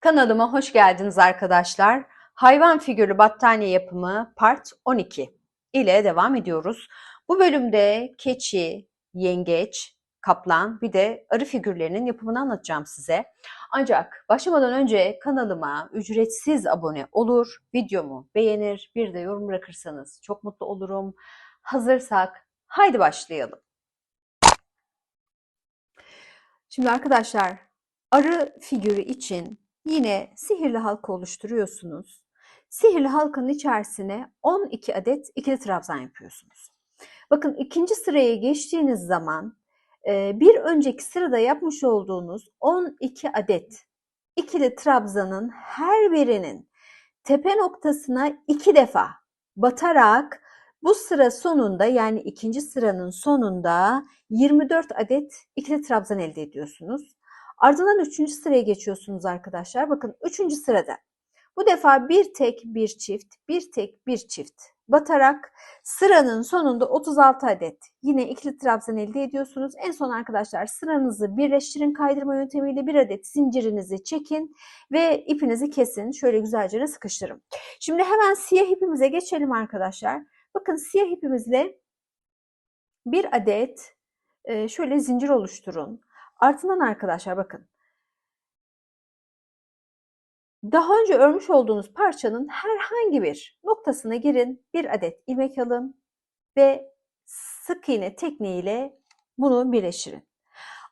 Kanalıma hoş geldiniz arkadaşlar. Hayvan figürlü battaniye yapımı part 12 ile devam ediyoruz. Bu bölümde keçi, yengeç, kaplan bir de arı figürlerinin yapımını anlatacağım size. Ancak başlamadan önce kanalıma ücretsiz abone olur, videomu beğenir, bir de yorum bırakırsanız çok mutlu olurum. Hazırsak haydi başlayalım. Şimdi arkadaşlar arı figürü için yine sihirli halka oluşturuyorsunuz. Sihirli halkanın içerisine 12 adet ikili trabzan yapıyorsunuz. Bakın ikinci sıraya geçtiğiniz zaman bir önceki sırada yapmış olduğunuz 12 adet ikili trabzanın her birinin tepe noktasına 2 defa batarak bu sıra sonunda yani ikinci sıranın sonunda 24 adet ikili trabzan elde ediyorsunuz. Ardından üçüncü sıraya geçiyorsunuz arkadaşlar. Bakın üçüncü sırada bu defa bir tek bir çift, bir tek bir çift batarak sıranın sonunda 36 adet yine ikili trabzan elde ediyorsunuz. En son arkadaşlar sıranızı birleştirin kaydırma yöntemiyle bir adet zincirinizi çekin ve ipinizi kesin. Şöyle güzelce sıkıştırın. Şimdi hemen siyah ipimize geçelim arkadaşlar. Bakın siyah ipimizle bir adet şöyle zincir oluşturun. Ardından arkadaşlar bakın. Daha önce örmüş olduğunuz parçanın herhangi bir noktasına girin, bir adet ilmek alın ve sık iğne tekniğiyle bunu birleştirin.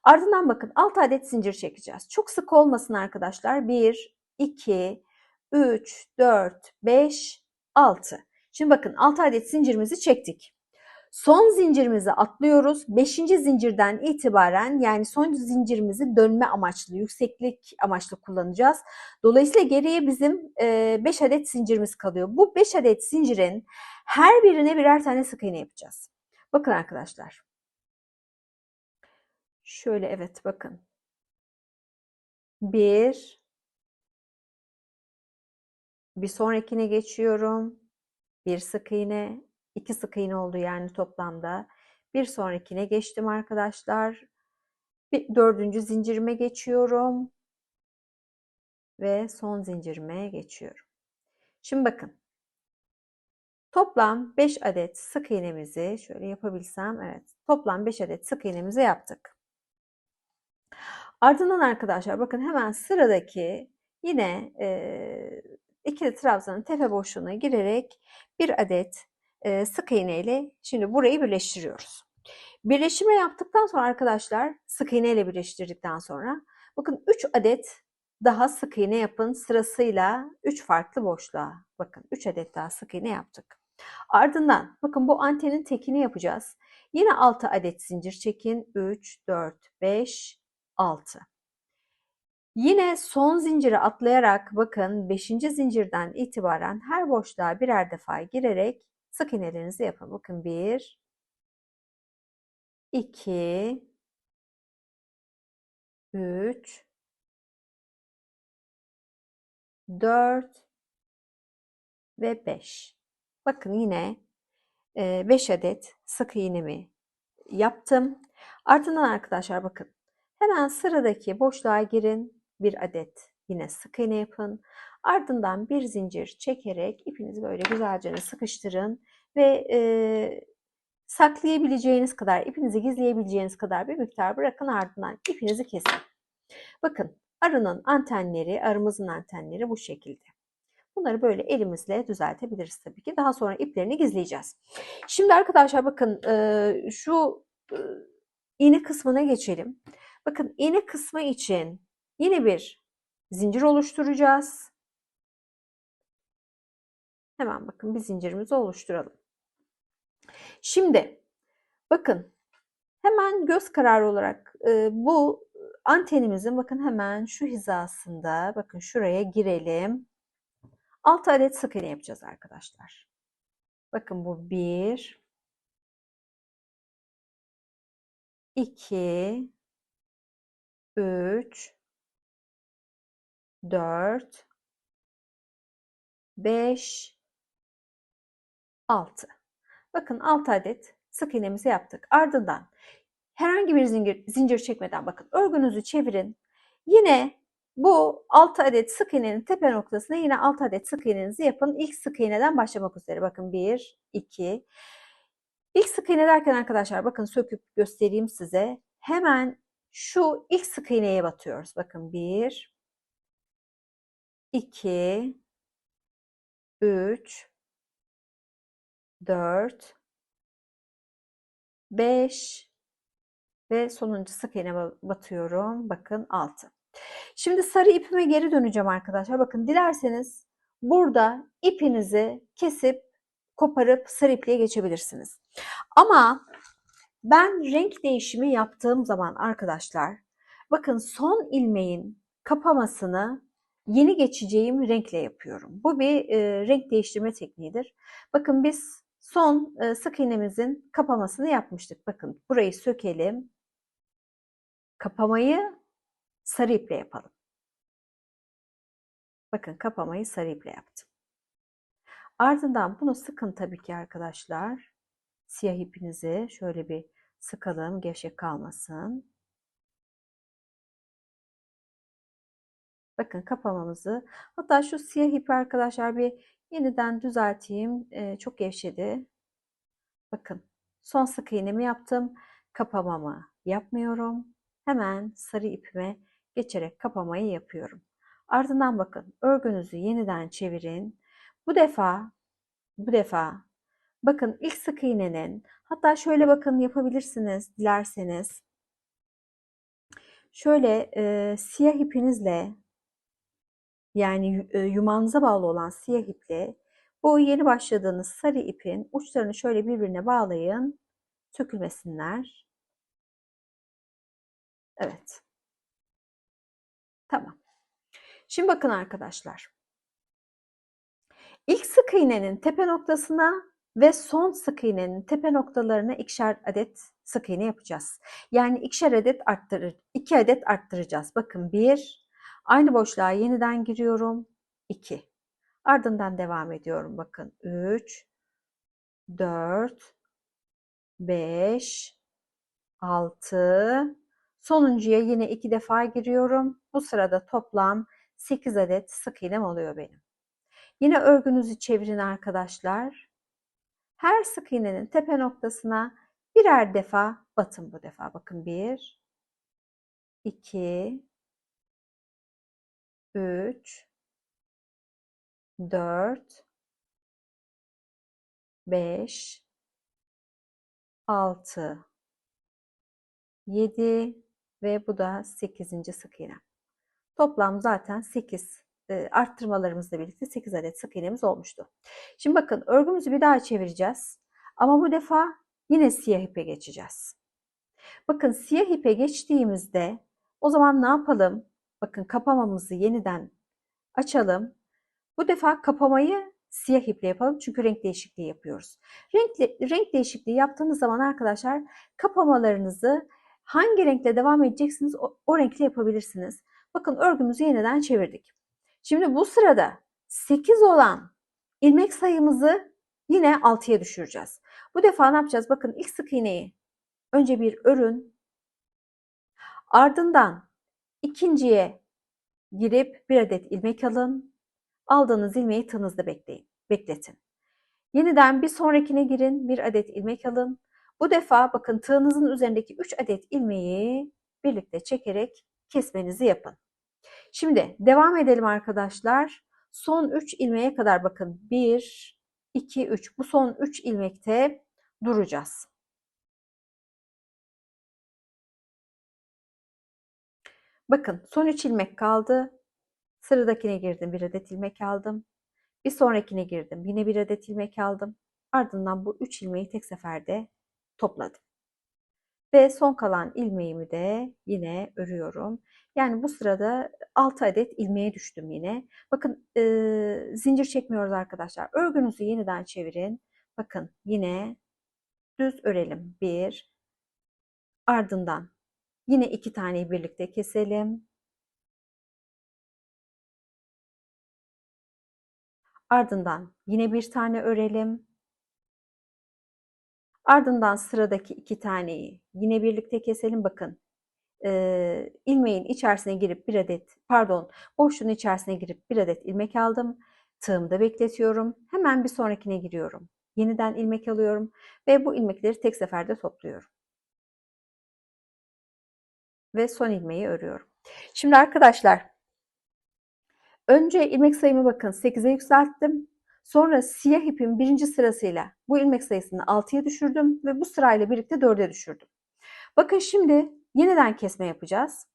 Ardından bakın 6 adet zincir çekeceğiz. Çok sık olmasın arkadaşlar. 1, 2, 3, 4, 5, 6. Şimdi bakın 6 adet zincirimizi çektik. Son zincirimizi atlıyoruz. 5. zincirden itibaren yani son zincirimizi dönme amaçlı, yükseklik amaçlı kullanacağız. Dolayısıyla geriye bizim 5 adet zincirimiz kalıyor. Bu 5 adet zincirin her birine birer tane sık iğne yapacağız. Bakın arkadaşlar. Şöyle evet bakın. 1 sonrakine geçiyorum. 1 sık iğne, 2 sık iğne oldu yani toplamda. Bir sonrakine geçtim arkadaşlar. 4. zincirime geçiyorum ve son zincirime geçiyorum. Şimdi bakın. Toplam 5 adet sık iğnemizi şöyle yapabilsem evet. Toplam 5 adet sık iğnemizi yaptık. Ardından arkadaşlar bakın hemen sıradaki yine ikili trabzanın tepe boşluğuna girerek bir adet sık iğne ile şimdi burayı birleştiriyoruz. Birleştirme yaptıktan sonra arkadaşlar sık iğne ile birleştirdikten sonra bakın 3 adet daha sık iğne yapın sırasıyla 3 farklı boşluğa. Bakın 3 adet daha sık iğne yaptık. Ardından bakın bu antenin tekini yapacağız. Yine 6 adet zincir çekin. 3, 4, 5, 6. Yine son zinciri atlayarak bakın 5. zincirden itibaren her boşluğa birer defa girerek sık iğnelerinizi yapın. Bakın 1, 2, 3, 4 ve 5. Bakın yine 5 adet sık iğnemi yaptım. Ardından arkadaşlar bakın hemen sıradaki boşluğa girin. Bir adet yine sık iğne yapın. Ardından bir zincir çekerek ipinizi böyle güzelce sıkıştırın ve saklayabileceğiniz kadar, ipinizi gizleyebileceğiniz kadar bir miktar bırakın ardından ipinizi kesin. Bakın arımızın antenleri bu şekilde. Bunları böyle elimizle düzeltebiliriz tabii ki. Daha sonra iplerini gizleyeceğiz. Şimdi arkadaşlar bakın şu iğne kısmına geçelim. Bakın iğne kısmı için yine bir zincir oluşturacağız. Hemen bakın bir zincirimizi oluşturalım. Şimdi bakın hemen göz kararı olarak bu antenimizin bakın hemen şu hizasında bakın şuraya girelim. 6 adet sık iğne yapacağız arkadaşlar. Bakın bu 1, 2, 3, 4, 5, 6. Bakın 6 adet sık iğnemizi yaptık. Ardından herhangi bir zincir çekmeden bakın örgünüzü çevirin. Yine bu 6 adet sık iğnenin tepe noktasına yine 6 adet sık iğnenizi yapın. İlk sık iğneden başlamak üzere. Bakın 1, 2. İlk sık iğne derken arkadaşlar bakın söküp göstereyim size. Hemen şu ilk sık iğneye batıyoruz. Bakın 1, 2, 3, 4, 5 ve sonuncu sık iğne batıyorum. Bakın 6. Şimdi sarı ipime geri döneceğim arkadaşlar. Bakın dilerseniz burada ipinizi kesip koparıp sarı ipliğe geçebilirsiniz. Ama ben renk değişimi yaptığım zaman arkadaşlar bakın son ilmeğin kapamasını yeni geçeceğim renkle yapıyorum. Bu bir renk değiştirme tekniğidir. Bakın biz son sık iğnemizin kapamasını yapmıştık. Bakın burayı sökelim. Kapamayı sarı iple yapalım. Bakın kapamayı sarı iple yaptım. Ardından bunu sıkın tabii ki arkadaşlar. Siyah ipinizi şöyle bir sıkalım, gevşek kalmasın. Bakın kapamamızı, hatta şu siyah ipi arkadaşlar bir yeniden düzelteyim. Çok gevşedi. Bakın son sık iğnemi yaptım. Kapamamı yapmıyorum. Hemen sarı ipime geçerek kapamayı yapıyorum. Ardından bakın örgünüzü yeniden çevirin. Bu defa bakın ilk sık iğnenin, hatta şöyle bakın yapabilirsiniz dilerseniz. Şöyle siyah ipinizle, yani yumağınıza bağlı olan siyah iple bu yeni başladığınız sarı ipin uçlarını şöyle birbirine bağlayın. Sökülmesinler. Evet. Tamam. Şimdi bakın arkadaşlar. İlk sık iğnenin tepe noktasına ve son sık iğnenin tepe noktalarına ikişer adet sık iğne yapacağız. Yani ikişer adet arttırır, 2 adet arttıracağız. Bakın 1, aynı boşluğa yeniden giriyorum. 2. Ardından devam ediyorum. Bakın 3, 4, 5, 6. Sonuncuya yine 2 defa giriyorum. Bu sırada toplam 8 adet sık iğnem oluyor benim. Yine örgünüzü çevirin arkadaşlar. Her sık iğnenin tepe noktasına birer defa batın bu defa. Bakın 1, 2, 3, 4, 5, 6, 7 ve bu da 8. sık iğne. Toplam zaten 8 arttırmalarımızla birlikte 8 adet sık iğnemiz olmuştu. Şimdi bakın örgümüzü bir daha çevireceğiz. Ama bu defa yine siyah ipe geçeceğiz. Bakın siyah ipe geçtiğimizde o zaman ne yapalım? Bakın kapamamızı yeniden açalım. Bu defa kapamayı siyah iple yapalım çünkü renk değişikliği yapıyoruz. Renk değişikliği yaptığınız zaman arkadaşlar kapamalarınızı hangi renkle devam edeceksiniz o renkle yapabilirsiniz. Bakın örgümüzü yeniden çevirdik. Şimdi bu sırada 8 olan ilmek sayımızı yine 6'ya düşüreceğiz. Bu defa ne yapacağız? Bakın ilk sık iğneyi önce bir örün. Ardından ikinciye girip bir adet ilmek alın. Aldığınız ilmeği tığınızda bekletin. Yeniden bir sonrakine girin, bir adet ilmek alın. Bu defa bakın tığınızın üzerindeki 3 adet ilmeği birlikte çekerek kesmenizi yapın. Şimdi devam edelim arkadaşlar. Son 3 ilmeğe kadar bakın 1, 2, 3. Bu son 3 ilmekte duracağız. Bakın son 3 ilmek kaldı. Sıradakine girdim, bir adet ilmek aldım. Bir sonrakine girdim, yine bir adet ilmek aldım. Ardından bu 3 ilmeği tek seferde topladım. Ve son kalan ilmeğimi de yine örüyorum. Yani bu sırada 6 adet ilmeğe düştüm yine. Bakın zincir çekmiyoruz arkadaşlar. Örgünüzü yeniden çevirin. Bakın yine düz örelim. 1, ardından yine 2 taneyi birlikte keselim. Ardından yine bir tane örelim. Ardından sıradaki 2 taneyi yine birlikte keselim. Bakın ilmeğin içerisine girip bir adet, pardon, boşluğun içerisine girip bir adet ilmek aldım. Tığımda bekletiyorum. Hemen bir sonrakine giriyorum. Yeniden ilmek alıyorum ve bu ilmekleri tek seferde topluyorum. Ve son ilmeği örüyorum. Şimdi arkadaşlar, önce ilmek sayımı bakın 8'e yükselttim. Sonra siyah ipin birinci sırasıyla bu ilmek sayısını 6'ya düşürdüm ve bu sırayla birlikte 4'e düşürdüm. Bakın şimdi yeniden kesme yapacağız.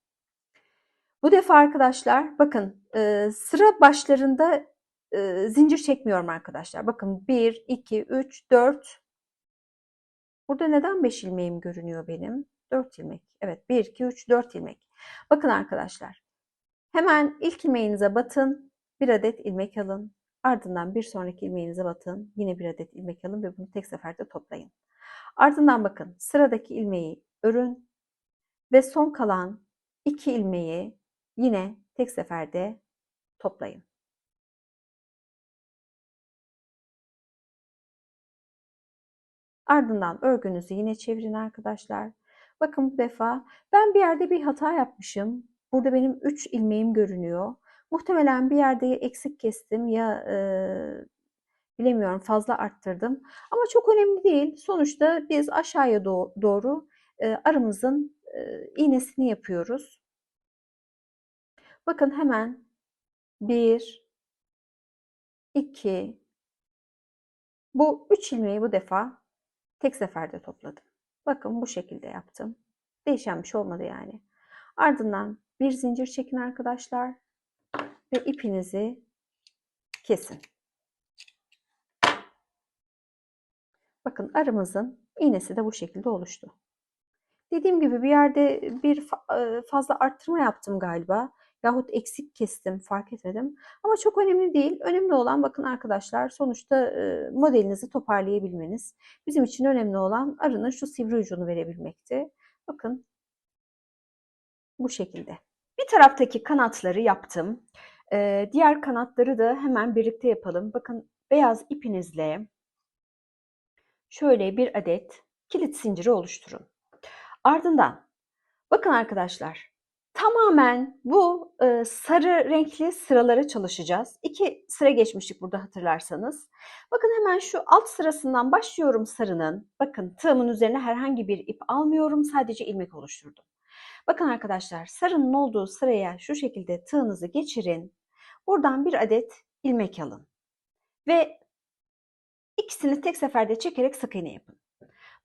Bu defa arkadaşlar bakın sıra başlarında zincir çekmiyorum arkadaşlar. Bakın 1, 2, 3, 4. Burada neden 5 ilmeğim görünüyor benim? 4 ilmek. Evet 1, 2, 3, 4 ilmek. Bakın arkadaşlar. Hemen ilk ilmeğinize batın. Bir adet ilmek alın. Ardından bir sonraki ilmeğinize batın. Yine bir adet ilmek alın ve bunu tek seferde toplayın. Ardından bakın sıradaki ilmeği örün ve son kalan 2 ilmeği yine tek seferde toplayın. Ardından örgünüzü yine çevirin arkadaşlar. Bakın bu defa ben bir yerde bir hata yapmışım. Burada benim 3 ilmeğim görünüyor. Muhtemelen bir yerde ya eksik kestim ya bilemiyorum fazla arttırdım. Ama çok önemli değil. Sonuçta biz aşağıya doğru arımızın iğnesini yapıyoruz. Bakın hemen 1, 2, bu 3 ilmeği bu defa tek seferde topladım. Bakın bu şekilde yaptım. Değişen bir şey olmadı yani. Ardından bir zincir çekin arkadaşlar ve ipinizi kesin. Bakın arımızın iğnesi de bu şekilde oluştu. Dediğim gibi bir yerde bir fazla arttırma yaptım galiba. Yahut eksik kestim fark etmedim. Ama çok önemli değil. Önemli olan bakın arkadaşlar sonuçta modelinizi toparlayabilmeniz. Bizim için önemli olan arının şu sivri ucunu verebilmekti. Bakın bu şekilde. Bir taraftaki kanatları yaptım. Diğer kanatları da hemen birlikte yapalım. Bakın beyaz ipinizle şöyle bir adet kilit zinciri oluşturun. Ardından bakın arkadaşlar tamamen bu sarı renkli sıralara çalışacağız. 2 sıra geçmiştik burada hatırlarsanız. Bakın hemen şu alt sırasından başlıyorum sarının. Bakın tığımın üzerine herhangi bir ip almıyorum. Sadece ilmek oluşturdum. Bakın arkadaşlar sarının olduğu sıraya şu şekilde tığınızı geçirin. Buradan bir adet ilmek alın. Ve ikisini tek seferde çekerek sık iğne yapın.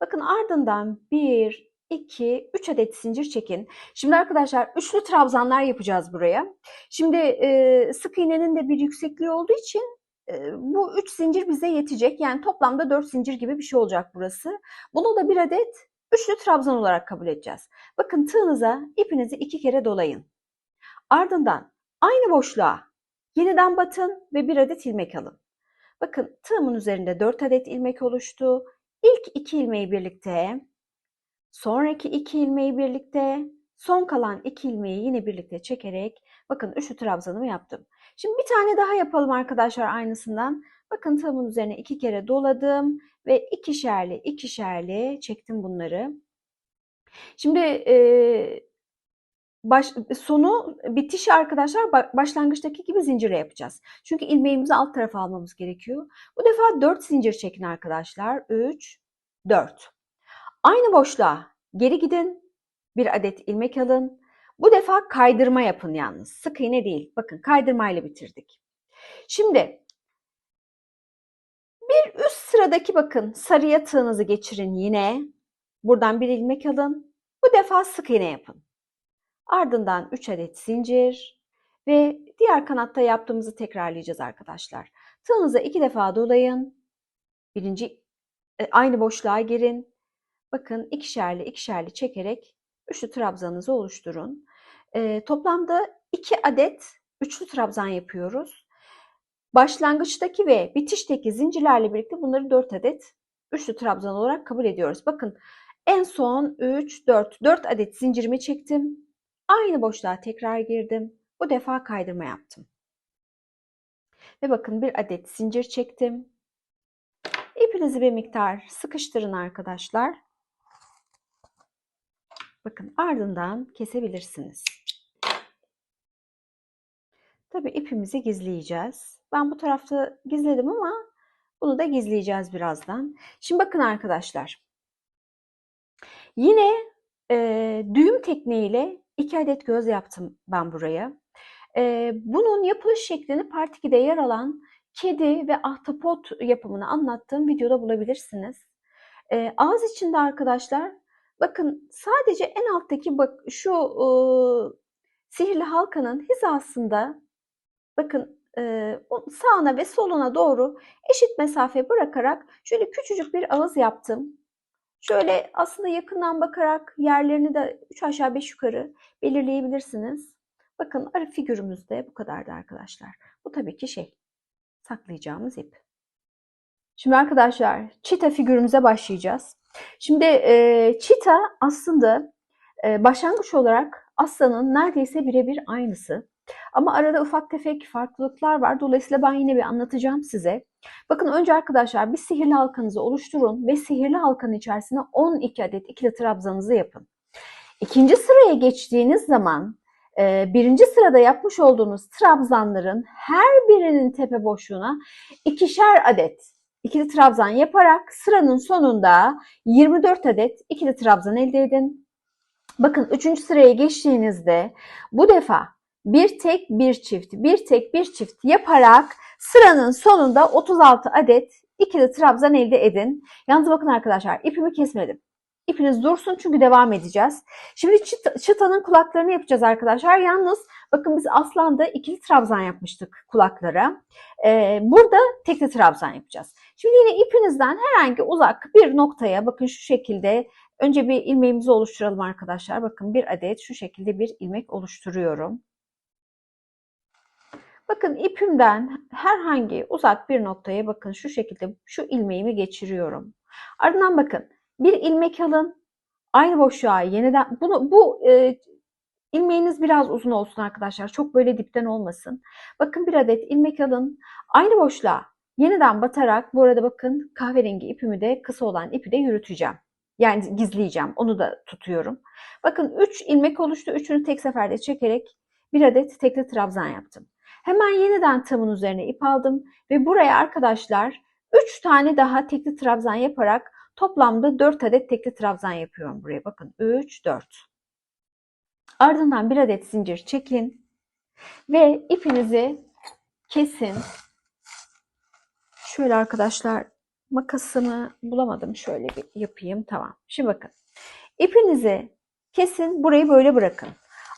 Bakın ardından 1, 2, 3 adet zincir çekin. Şimdi arkadaşlar üçlü trabzanlar yapacağız buraya. Şimdi sık iğnenin de bir yüksekliği olduğu için bu 3 zincir bize yetecek. Yani toplamda 4 zincir gibi bir şey olacak burası. Bunu da bir adet üçlü trabzan olarak kabul edeceğiz. Bakın tığınıza ipinizi 2 kere dolayın. Ardından aynı boşluğa yeniden batın ve bir adet ilmek alın. Bakın tığımın üzerinde 4 adet ilmek oluştu. İlk 2 ilmeği birlikte, sonraki 2 ilmeği birlikte, son kalan 2 ilmeği yine birlikte çekerek bakın üçlü trabzanımı yaptım. Şimdi bir tane daha yapalım arkadaşlar aynısından. Bakın tığımın üzerine 2 kere doladım ve ikişerli ikişerli çektim bunları. Şimdi sonu bitişi arkadaşlar başlangıçtaki gibi zincirle yapacağız. Çünkü ilmeğimizi alt tarafa almamız gerekiyor. Bu defa 4 zincir çekin arkadaşlar. 3, 4. Aynı boşluğa geri gidin. Bir adet ilmek alın. Bu defa kaydırma yapın yalnız. Sık iğne değil. Bakın kaydırmayla bitirdik. Şimdi bir üst sıradaki bakın sarıya tığınızı geçirin yine. Buradan bir ilmek alın. Bu defa sık iğne yapın. Ardından 3 adet zincir ve diğer kanatta yaptığımızı tekrarlayacağız arkadaşlar. Tığınıza 2 defa dolayın. Aynı boşluğa girin. Bakın ikişerli ikişerli çekerek üçlü trabzanınızı oluşturun. Toplamda 2 adet üçlü trabzan yapıyoruz. Başlangıçtaki ve bitişteki zincirlerle birlikte bunları 4 adet üçlü trabzan olarak kabul ediyoruz. Bakın en son 3, 4 adet zincirimi çektim. Aynı boşluğa tekrar girdim. Bu defa kaydırma yaptım. Ve bakın bir adet zincir çektim. İpinizi bir miktar sıkıştırın arkadaşlar. Bakın ardından kesebilirsiniz. Tabii ipimizi gizleyeceğiz. Ben bu tarafta gizledim ama bunu da gizleyeceğiz birazdan. Şimdi bakın arkadaşlar. Yine düğüm tekniğiyle 2 adet göz yaptım ben buraya. Bunun yapılış şeklini Part 2'de yer alan kedi ve ahtapot yapımını anlattığım videoda bulabilirsiniz. Ağız içinde arkadaşlar bakın sadece en alttaki bak şu sihirli halkanın hizasında bakın sağına ve soluna doğru eşit mesafe bırakarak şöyle küçücük bir ağız yaptım. Şöyle aslında yakından bakarak yerlerini de 3 aşağı 5 yukarı belirleyebilirsiniz. Bakın arı figürümüz de bu kadardı arkadaşlar. Bu tabii ki saklayacağımız ip. Şimdi arkadaşlar çita figürümüze başlayacağız. Şimdi çita aslında başlangıç olarak aslanın neredeyse birebir aynısı. Ama arada ufak tefek farklılıklar var. Dolayısıyla ben yine bir anlatacağım size. Bakın önce arkadaşlar bir sihirli halkanızı oluşturun ve sihirli halkanın içerisine 12 adet ikili trabzanınızı yapın. İkinci sıraya geçtiğiniz zaman birinci sırada yapmış olduğunuz trabzanların her birinin tepe boşluğuna 2'şer adet ikili trabzan yaparak sıranın sonunda 24 adet ikili trabzan elde edin. Bakın 3. sıraya geçtiğinizde bu defa bir tek bir çift, bir tek bir çift yaparak sıranın sonunda 36 adet ikili trabzan elde edin. Yalnız bakın arkadaşlar ipimi kesmedim. İpiniz dursun çünkü devam edeceğiz. Şimdi çıtanın kulaklarını yapacağız arkadaşlar. Yalnız bakın biz aslanda ikili trabzan yapmıştık kulaklara. Burada tekli trabzan yapacağız. Şimdi yine ipinizden herhangi uzak bir noktaya bakın şu şekilde önce bir ilmeğimizi oluşturalım arkadaşlar. Bakın bir adet şu şekilde bir ilmek oluşturuyorum. Bakın ipimden herhangi uzak bir noktaya bakın şu şekilde şu ilmeğimi geçiriyorum. Ardından bakın bir ilmek alın. Aynı boşluğa yeniden bu ilmeğiniz biraz uzun olsun arkadaşlar. Çok böyle dipten olmasın. Bakın bir adet ilmek alın. Aynı boşluğa yeniden batarak bu arada bakın kahverengi ipimi de kısa olan ipi de yürüteceğim. Yani gizleyeceğim. Onu da tutuyorum. Bakın 3 ilmek oluştu. Üçünü tek seferde çekerek bir adet tekli trabzan yaptım. Hemen yeniden tığımın üzerine ip aldım ve buraya arkadaşlar 3 tane daha tekli trabzan yaparak toplamda 4 adet tekli trabzan yapıyorum buraya. Bakın 3, 4. Ardından bir adet zincir çekin ve ipinizi kesin. Şöyle arkadaşlar makasımı bulamadım. Şöyle bir yapayım. Tamam. Şimdi bakın. İpinizi kesin. Burayı böyle bırakın.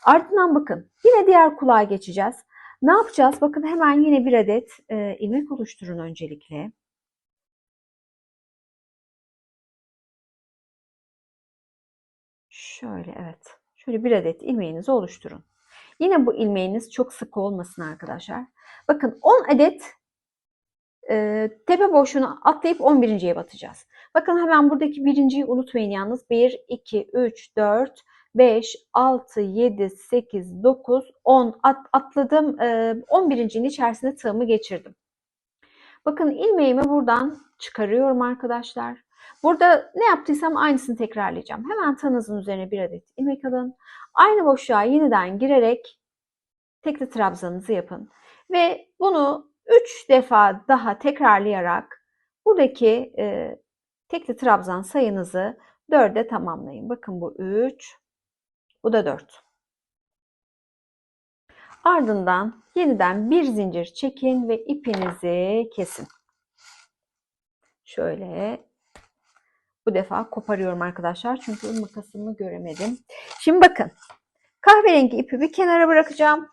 Ardından bakın. Yine diğer kulağa geçeceğiz. Ne yapacağız? Bakın hemen yine bir adet ilmek oluşturun öncelikle. Şöyle evet. Şöyle bir adet ilmeğinizi oluşturun. Yine bu ilmeğiniz çok sık olmasın arkadaşlar. Bakın 10 adet tepe boşluğunu atlayıp 11.'ye batacağız. Bakın hemen buradaki birinciyi unutmayın yalnız. 1, 2, 3, 4, 5, 6, 7, 8, 9, 10 atladım. 11.'nin içerisine tığımı geçirdim. Bakın ilmeğimi buradan çıkarıyorum arkadaşlar. Burada ne yaptıysam aynısını tekrarlayacağım. Hemen tığınızın üzerine bir adet ilmek alın. Aynı boşluğa yeniden girerek tekli trabzanınızı yapın. Ve bunu 3 defa daha tekrarlayarak buradaki tekli trabzan sayınızı 4'e tamamlayın. Bakın bu 3, bu da 4. Ardından yeniden bir zincir çekin ve ipinizi kesin. Şöyle bu defa koparıyorum arkadaşlar çünkü makasımı göremedim. Şimdi bakın kahverengi ipi bir kenara bırakacağım.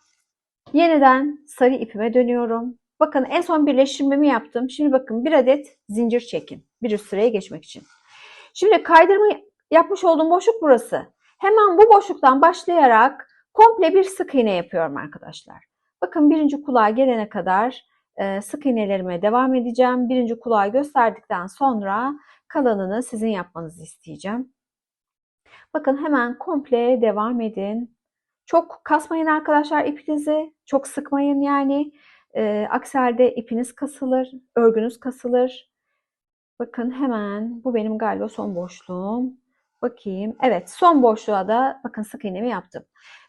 Yeniden sarı ipime dönüyorum. Bakın en son birleştirmemi yaptım. Şimdi bakın bir adet zincir çekin. Bir üst sıraya geçmek için. Şimdi kaydırma yapmış olduğum boşluk burası. Hemen bu boşluktan başlayarak komple bir sık iğne yapıyorum arkadaşlar. Bakın birinci kulağa gelene kadar sık iğnelerime devam edeceğim. Birinci kulağı gösterdikten sonra kalanını sizin yapmanızı isteyeceğim. Bakın hemen komple devam edin. Çok kasmayın arkadaşlar ipinizi. Çok sıkmayın yani. Aksi halde ipiniz kasılır, örgünüz kasılır. Bakın hemen bu benim galiba son boşluğum. Bakayım. Evet, son boşluğa da bakın sık iğnemi yaptım.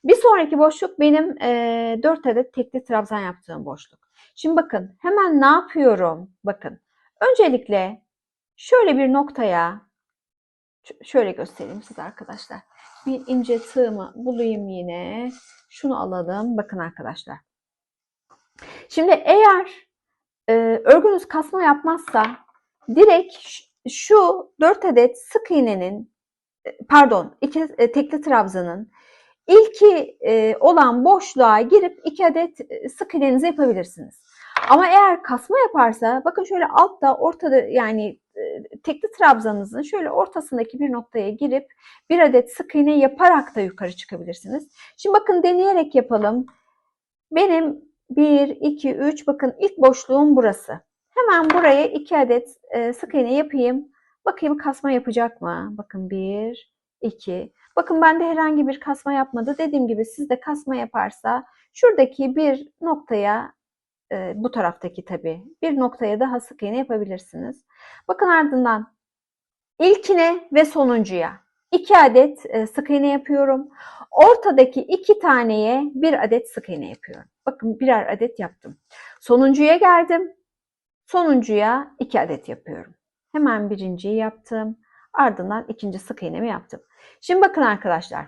Bir sonraki boşluk benim 4 adet tekli trabzan yaptığım boşluk. Şimdi bakın hemen ne yapıyorum? Bakın. Öncelikle şöyle bir noktaya şöyle göstereyim size arkadaşlar. Bir ince tığımı bulayım yine. Şunu alalım. Bakın arkadaşlar. Şimdi eğer örgünüz kasma yapmazsa direkt şu 4 adet sık iğnenin pardon 2 tekli trabzanın ilki olan boşluğa girip 2 adet sık iğnenizi yapabilirsiniz. Ama eğer kasma yaparsa bakın şöyle altta ortada yani tekli trabzanınızın şöyle ortasındaki bir noktaya girip 1 adet sık iğne yaparak da yukarı çıkabilirsiniz. Şimdi bakın deneyerek yapalım. Benim 1, 2, 3 bakın ilk boşluğum burası. Hemen buraya 2 adet sık iğne yapayım. Bakayım kasma yapacak mı? Bakın 1, 2. Bakın bende herhangi bir kasma yapmadı. Dediğim gibi sizde kasma yaparsa şuradaki bir noktaya bu taraftaki tabii bir noktaya daha sık iğne yapabilirsiniz. Bakın ardından ilkine ve sonuncuya 2 adet sık iğne yapıyorum. Ortadaki 2 taneye 1 adet sık iğne yapıyorum. Bakın birer adet yaptım. Sonuncuya geldim. Sonuncuya 2 adet yapıyorum. Hemen birinciyi yaptım. Ardından ikinci sık iğnemi yaptım. Şimdi bakın arkadaşlar.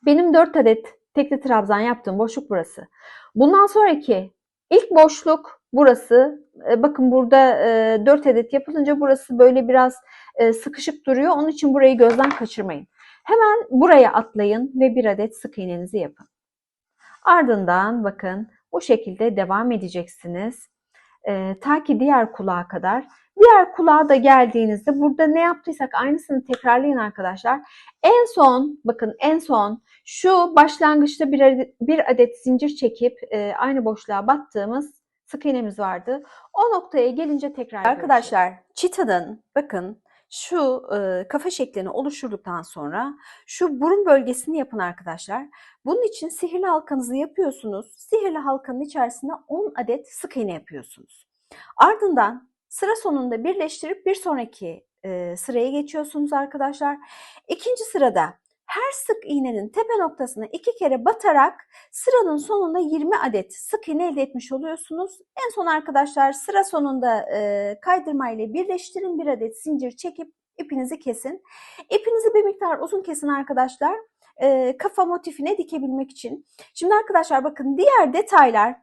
Benim 4 adet tekli trabzan yaptığım boşluk burası. Bundan sonraki ilk boşluk burası. Bakın burada 4 adet yapılınca burası böyle biraz sıkışık duruyor. Onun için burayı gözden kaçırmayın. Hemen buraya atlayın ve 1 adet sık iğnenizi yapın. Ardından bakın bu şekilde devam edeceksiniz. Ta ki diğer kulağa kadar. Diğer kulağa da geldiğinizde burada ne yaptıysak aynısını tekrarlayın arkadaşlar. En son bakın en son şu başlangıçta bir adet zincir çekip aynı boşluğa battığımız sık iğnemiz vardı. O noktaya gelince tekrar arkadaşlar çitanın bakın şu kafa şeklini oluşturduktan sonra şu burun bölgesini yapın arkadaşlar. Bunun için sihirli halkanızı yapıyorsunuz. Sihirli halkanın içerisine 10 adet sık iğne yapıyorsunuz. Ardından sıra sonunda birleştirip bir sonraki sıraya geçiyorsunuz arkadaşlar. İkinci sırada her sık iğnenin tepe noktasına 2 kere batarak sıranın sonunda 20 adet sık iğne elde etmiş oluyorsunuz. En son arkadaşlar sıra sonunda kaydırma ile birleştirin, 1 adet zincir çekip ipinizi kesin. İpinizi bir miktar uzun kesin arkadaşlar. Kafa motifine dikebilmek için. Şimdi arkadaşlar bakın diğer detaylar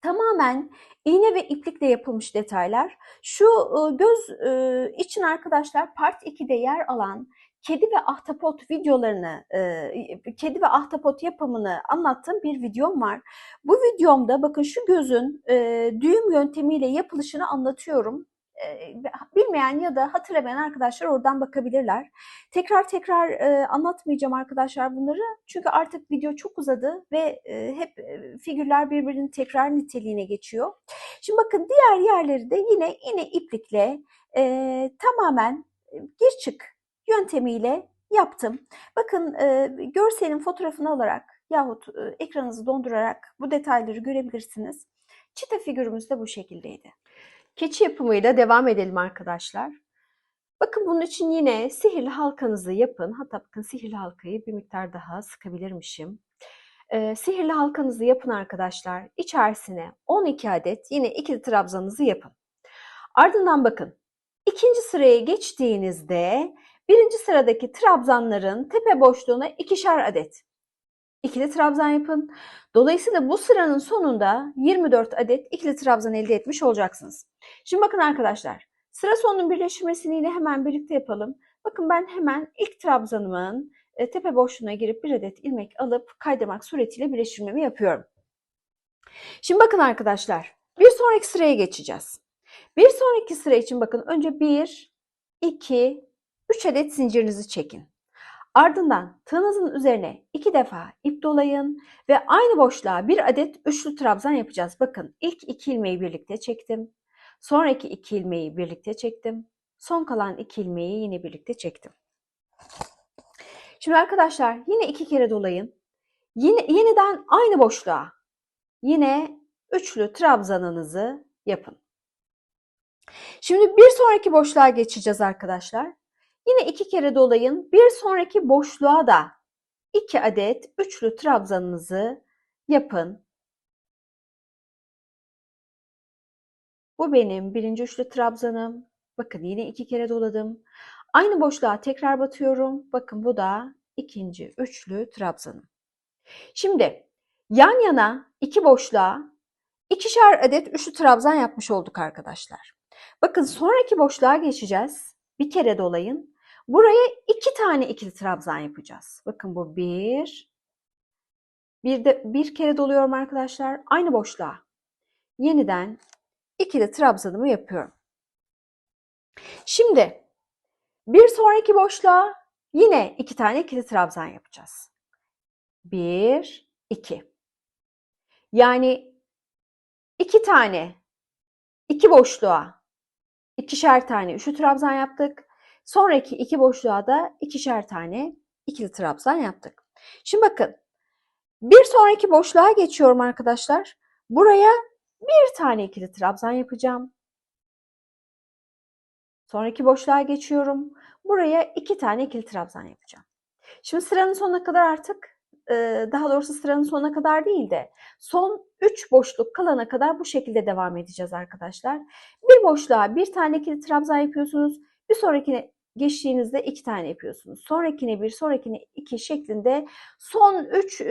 tamamen iğne ve iplikle yapılmış detaylar. Şu göz için arkadaşlar part 2'de yer alan kedi ve ahtapot videolarını, kedi ve ahtapot yapımını anlattığım bir videom var. Bu videomda bakın şu gözün düğüm yöntemiyle yapılışını anlatıyorum. Bilmeyen ya da hatırlamayan arkadaşlar oradan bakabilirler. Tekrar anlatmayacağım arkadaşlar bunları. Çünkü artık video çok uzadı ve hep figürler birbirinin tekrar niteliğine geçiyor. Şimdi bakın diğer yerleri de yine iplikle tamamen gir çık yöntemiyle yaptım. Bakın görselin fotoğrafını alarak yahut ekranınızı dondurarak bu detayları görebilirsiniz. Çita figürümüz de bu şekildeydi. Keçi yapımıyla devam edelim arkadaşlar. Bakın bunun için yine sihirli halkanızı yapın. Hatta bakın sihirli halkayı bir miktar daha sıkabilirmişim. Sihirli halkanızı yapın arkadaşlar. İçerisine 12 adet yine ikili trabzanınızı yapın. Ardından bakın ikinci sıraya geçtiğinizde birinci sıradaki trabzanların tepe boşluğuna 2'şer adet ikili trabzan yapın. Dolayısıyla bu sıranın sonunda 24 adet ikili trabzan elde etmiş olacaksınız. Şimdi bakın arkadaşlar, sıra sonunun birleştirmesini yine hemen birlikte yapalım. Bakın ben hemen ilk trabzanımın tepe boşluğuna girip 1 adet ilmek alıp kaydırmak suretiyle birleştirmemi yapıyorum. Şimdi bakın arkadaşlar, bir sonraki sıraya geçeceğiz. Bir sonraki sıra için bakın önce 1, 2, 3 adet zincirinizi çekin. Ardından tığınızın üzerine 2 defa ip dolayın ve aynı boşluğa 1 adet üçlü trabzan yapacağız. Bakın ilk 2 ilmeği birlikte çektim. Sonraki 2 ilmeği birlikte çektim. Son kalan 2 ilmeği yine birlikte çektim. Şimdi arkadaşlar yine 2 kere dolayın. Yeniden aynı boşluğa yine üçlü trabzanınızı yapın. Şimdi bir sonraki boşluğa geçeceğiz arkadaşlar. Yine 2 kere dolayın. Bir sonraki boşluğa da 2 adet üçlü trabzanınızı yapın. Bu benim birinci üçlü trabzanım. Bakın yine 2 kere doladım. Aynı boşluğa tekrar batıyorum. Bakın bu da ikinci üçlü trabzanım. Şimdi yan yana iki boşluğa ikişer adet üçlü trabzan yapmış olduk arkadaşlar. Bakın sonraki boşluğa geçeceğiz. Bir kere dolayın. Buraya 2 tane ikili trabzan yapacağız. Bakın bu bir kere doluyorum arkadaşlar. Aynı boşluğa yeniden ikili trabzanımı yapıyorum. Şimdi bir sonraki boşluğa yine 2 tane ikili trabzan yapacağız. 1, 2. Yani 2 tane, 2 boşluğa ikişer tane üçlü trabzan yaptık. Sonraki 2 boşluğa da ikişer tane ikili trabzan yaptık. Şimdi bakın bir sonraki boşluğa geçiyorum arkadaşlar. Buraya bir tane ikili trabzan yapacağım. Sonraki boşluğa geçiyorum. Buraya 2 tane ikili trabzan yapacağım. Şimdi sıranın sonuna kadar artık daha doğrusu sıranın sonuna kadar değil de son 3 boşluk kalana kadar bu şekilde devam edeceğiz arkadaşlar. Bir boşluğa bir tane ikili trabzan yapıyorsunuz. Bir sonrakine geçtiğinizde 2 tane yapıyorsunuz. Sonrakine 1, sonrakine 2 şeklinde son 3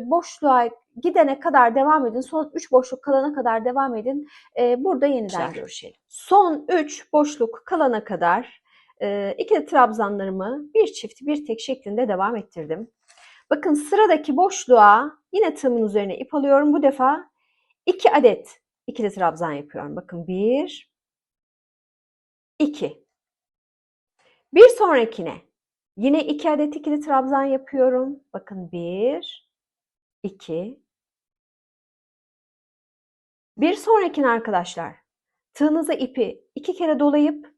boşluğa gidene kadar devam edin. Son 3 boşluk kalana kadar devam edin. Burada yeniden görüşelim. Son 3 boşluk kalana kadar ikili trabzanlarımı bir çift bir tek şeklinde devam ettirdim. Bakın sıradaki boşluğa yine tığımın üzerine ip alıyorum. Bu defa 2 adet ikili trabzan yapıyorum. Bakın 1, 2. Bir sonrakine yine 2 adet ikili trabzan yapıyorum. Bakın 1, 2. Bir sonrakine arkadaşlar tığınıza ipi 2 kere dolayıp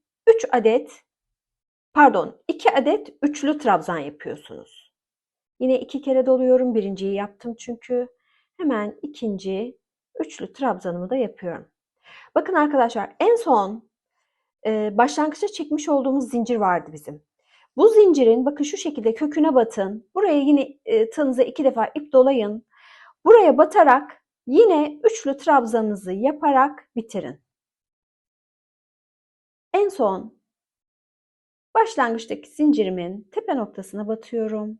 2 adet üçlü trabzan yapıyorsunuz. Yine 2 kere doluyorum. Birinciyi yaptım çünkü. Hemen ikinci üçlü trabzanımı da yapıyorum. Bakın arkadaşlar en son başlangıçta çekmiş olduğumuz zincir vardı bizim. Bu zincirin bakın şu şekilde köküne batın. Buraya yine tığınıza 2 defa ip dolayın. Buraya batarak yine üçlü trabzanınızı yaparak bitirin. En son başlangıçtaki zincirimin tepe noktasına batıyorum.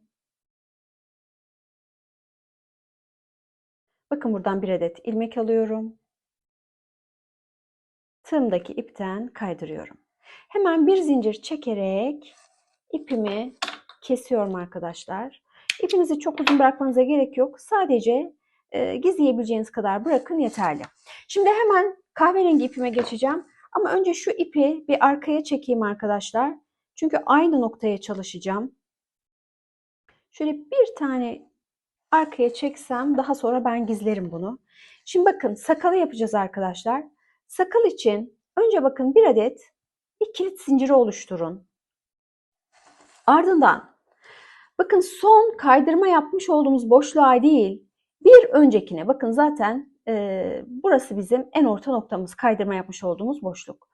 Bakın buradan bir adet ilmek alıyorum. Tığımdaki ipten kaydırıyorum. Hemen bir zincir çekerek ipimi kesiyorum arkadaşlar. İpinizi çok uzun bırakmanıza gerek yok. Sadece gizleyebileceğiniz kadar bırakın yeterli. Şimdi hemen kahverengi ipime geçeceğim. Ama önce şu ipi bir arkaya çekeyim arkadaşlar. Çünkü aynı noktaya çalışacağım. Şöyle bir tane arkaya çeksem daha sonra ben gizlerim bunu. Şimdi bakın sakalı yapacağız arkadaşlar. Sakal için önce bakın bir adet bir kilit zinciri oluşturun. Ardından bakın son kaydırma yapmış olduğumuz boşluğa değil bir öncekine bakın zaten burası bizim en orta noktamız kaydırma yapmış olduğumuz boşluk.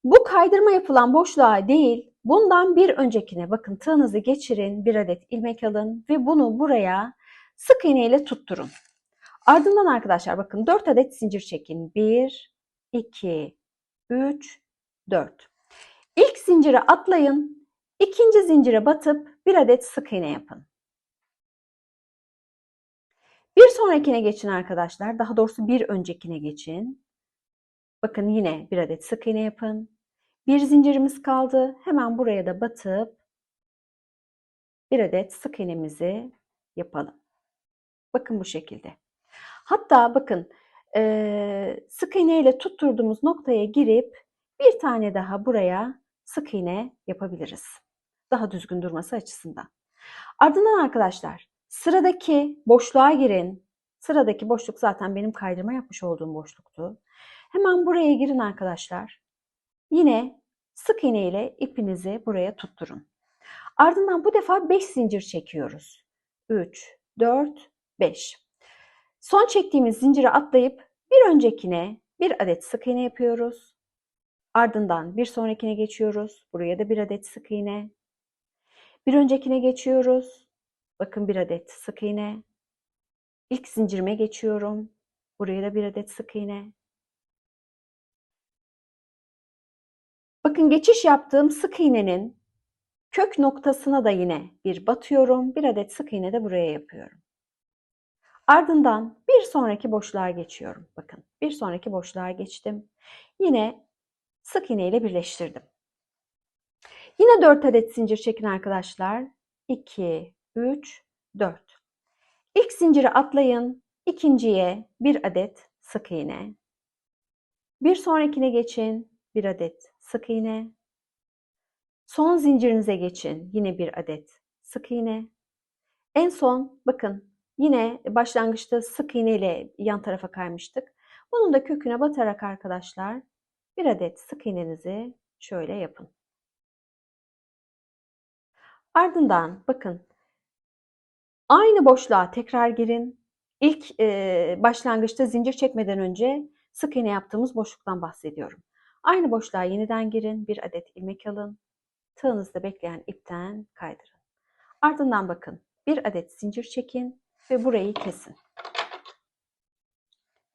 Bu kaydırma yapılan boşluğa değil bundan bir öncekine bakın tığınızı geçirin bir adet ilmek alın ve bunu buraya sık iğne ile tutturun. Ardından arkadaşlar bakın 4 adet zincir çekin. 1, 2, 3, 4. İlk zincire atlayın. İkinci zincire batıp bir adet sık iğne yapın. Bir sonrakine geçin arkadaşlar. Daha doğrusu bir öncekine geçin. Bakın yine bir adet sık iğne yapın. Bir zincirimiz kaldı. Hemen buraya da batıp bir adet sık iğnemizi yapalım. Bakın bu şekilde. Hatta bakın sık iğne ile tutturduğumuz noktaya girip bir tane daha buraya sık iğne yapabiliriz. Daha düzgün durması açısından. Ardından arkadaşlar sıradaki boşluğa girin. Sıradaki boşluk zaten benim kaydırma yapmış olduğum boşluktu. Hemen buraya girin arkadaşlar. Yine sık iğne ile ipinizi buraya tutturun. Ardından bu defa 5 zincir çekiyoruz. 3, 4, 5. Son çektiğimiz zinciri atlayıp bir öncekine bir adet sık iğne yapıyoruz. Ardından bir sonrakine geçiyoruz. Buraya da bir adet sık iğne. Bir öncekine geçiyoruz. Bakın bir adet sık iğne. İlk zincirime geçiyorum. Buraya da bir adet sık iğne. Bakın geçiş yaptığım sık iğnenin kök noktasına da yine bir batıyorum. Bir adet sık iğne de buraya yapıyorum. Ardından bir sonraki boşluğa geçiyorum. Bakın bir sonraki boşluğa geçtim. Yine sık iğne ile birleştirdim. Yine 4 adet zincir çekin arkadaşlar. 2, 3, 4. İlk zinciri atlayın. İkinciye bir adet sık iğne. Bir sonrakine geçin. Bir adet sık iğne. Son zincirinize geçin. Yine bir adet sık iğne. En son bakın yine başlangıçta sık iğne ile yan tarafa kaymıştık. Bunun da köküne batarak arkadaşlar bir adet sık iğnenizi şöyle yapın. Ardından bakın aynı boşluğa tekrar girin. İlk başlangıçta zincir çekmeden önce sık iğne yaptığımız boşluktan bahsediyorum. Aynı boşluğa yeniden girin. Bir adet ilmek alın. Tığınızda bekleyen ipten kaydırın. Ardından bakın bir adet zincir çekin ve burayı kesin.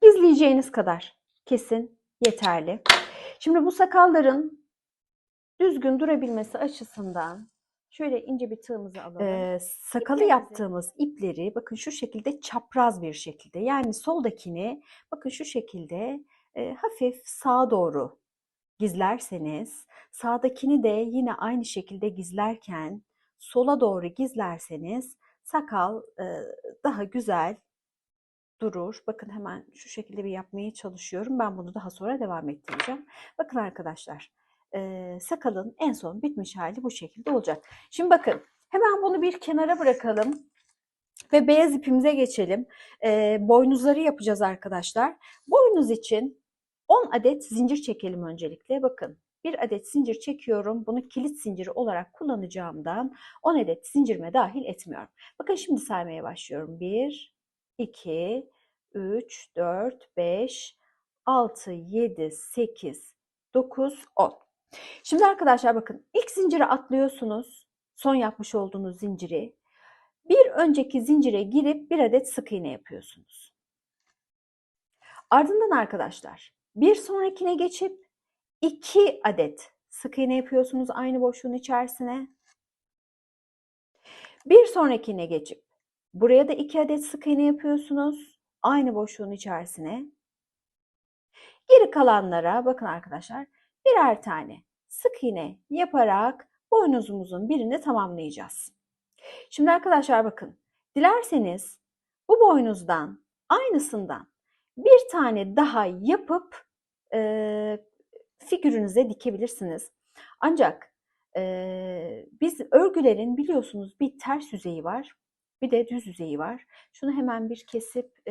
Gizleyeceğiniz kadar kesin yeterli. Şimdi bu sakalların düzgün durabilmesi açısından şöyle ince bir tığımızı alalım. Sakalı yaptığımız ipleri bakın şu şekilde çapraz bir şekilde, yani soldakini bakın şu şekilde hafif sağa doğru gizlerseniz, sağdakini de yine aynı şekilde gizlerken sola doğru gizlerseniz sakal daha güzel durur. Bakın hemen şu şekilde bir yapmaya çalışıyorum. Ben bunu daha sonra devam ettireceğim. Bakın arkadaşlar, sakalın en son bitmiş hali bu şekilde olacak. Şimdi bakın hemen bunu bir kenara bırakalım ve beyaz ipimize geçelim. Boynuzları yapacağız arkadaşlar. Boynuz için 10 adet zincir çekelim öncelikle. Bakın bir adet zincir çekiyorum. Bunu kilit zinciri olarak kullanacağımdan 10 adet zincirime dahil etmiyorum. Bakın şimdi saymaya başlıyorum. 1, 2, 3, 4, 5, 6, 7, 8, 9, 10. Şimdi arkadaşlar bakın ilk zinciri atlıyorsunuz. Son yapmış olduğunuz zinciri. Bir önceki zincire girip bir adet sık iğne yapıyorsunuz. Ardından arkadaşlar bir sonrakine geçip 2 adet sık iğne yapıyorsunuz aynı boşluğun içerisine. Bir sonrakine geçip buraya da 2 adet sık iğne yapıyorsunuz aynı boşluğun içerisine. Geri kalanlara bakın arkadaşlar birer tane sık iğne yaparak boynuzumuzun birini tamamlayacağız. Şimdi arkadaşlar bakın dilerseniz bu boynuzdan aynısından bir tane daha yapıp figürünüze dikebilirsiniz. Ancak biz örgülerin biliyorsunuz bir ters yüzeyi var, bir de düz yüzeyi var. Şunu hemen bir kesip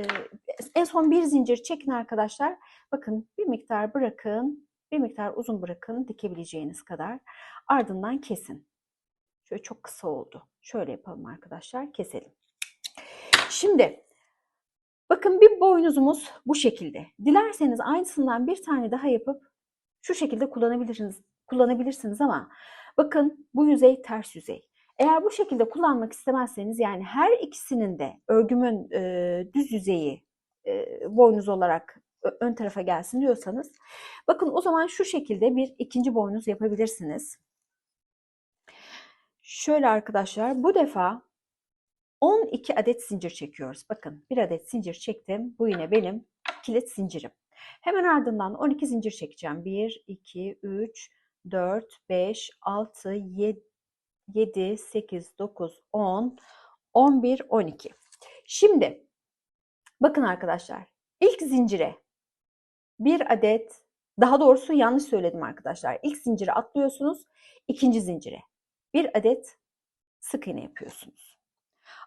en son bir zincir çekin arkadaşlar. Bakın bir miktar bırakın, bir miktar uzun bırakın dikebileceğiniz kadar. Ardından kesin. Şöyle çok kısa oldu. Şöyle yapalım arkadaşlar, keselim. Şimdi bakın bir boynuzumuz bu şekilde. Dilerseniz aynısından bir tane daha yapıp şu şekilde kullanabilirsiniz ama bakın bu yüzey ters yüzey. Eğer bu şekilde kullanmak istemezseniz, yani her ikisinin de örgümün düz yüzeyi boynuz olarak ön tarafa gelsin diyorsanız bakın o zaman şu şekilde bir ikinci boynuz yapabilirsiniz. Şöyle arkadaşlar bu defa 12 adet zincir çekiyoruz. Bakın bir adet zincir çektim. Bu yine benim kilit zincirim. Hemen ardından 12 zincir çekeceğim. 1, 2, 3, 4, 5, 6, 7, 8, 9, 10, 11, 12. Şimdi bakın arkadaşlar ilk zincire bir adet, daha doğrusu yanlış söyledim arkadaşlar. İlk zincire atlıyorsunuz. İkinci zincire bir adet sık iğne yapıyorsunuz.